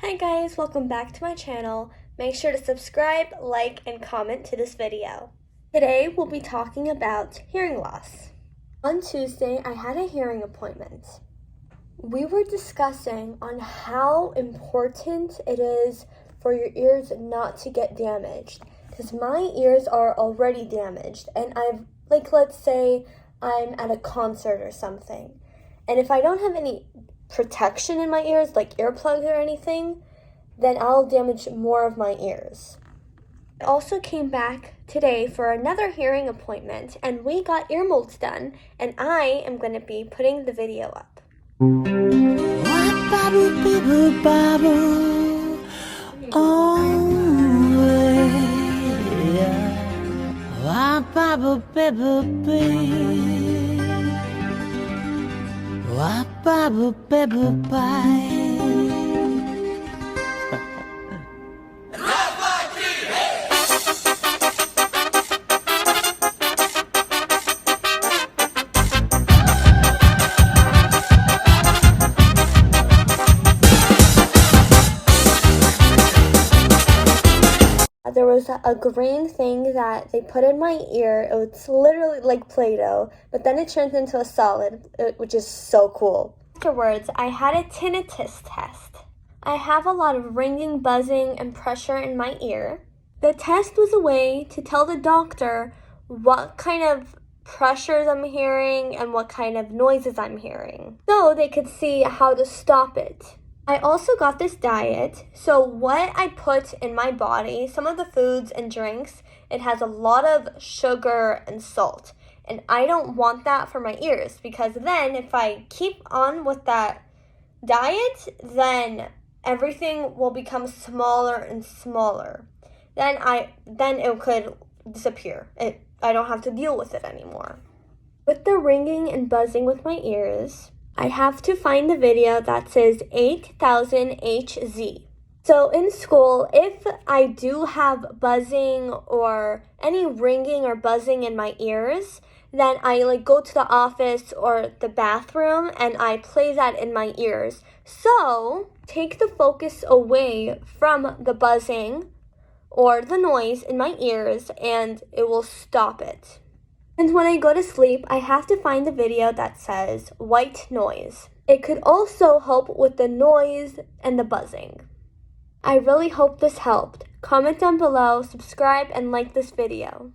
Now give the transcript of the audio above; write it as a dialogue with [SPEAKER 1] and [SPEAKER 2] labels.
[SPEAKER 1] Hi guys, welcome back to my channel. Make sure to subscribe, like, and comment to this video. Today we'll be talking about hearing loss. On Tuesday, I had a hearing appointment. We were discussing on how important it is for your ears not to get damaged. Because my ears are already damaged, and let's say I'm at a concert or something. And if I don't have any protection in my ears, like earplugs or anything, then I'll damage more of my ears. I also came back today for another hearing appointment, and we got ear molds done, and I am going to be putting the video up. There was a green thing that they put in my ear. It's literally like Play-Doh, but then it turns into a solid, which is so cool. Afterwards, I had a tinnitus test. I have a lot of ringing, buzzing, and pressure in my ear. The test was a way to tell the doctor what kind of pressures I'm hearing and what kind of noises I'm hearing, so they could see how to stop it. I also got this diet, so what I put in my body, some of the foods and drinks, it has a lot of sugar and salt. And I don't want that for my ears, because then if I keep on with that diet, then everything will become smaller and smaller. Then it could disappear. I don't have to deal with it anymore. With the ringing and buzzing with my ears, I have to find the video that says 8000 Hz. So in school, if I do have buzzing or any ringing or buzzing in my ears, then I go to the office or the bathroom and I play that in my ears. So take the focus away from the buzzing or the noise in my ears, and it will stop it. And when I go to sleep, I have to find the video that says white noise. It could also help with the noise and the buzzing. I really hope this helped. Comment down below, subscribe, and like this video.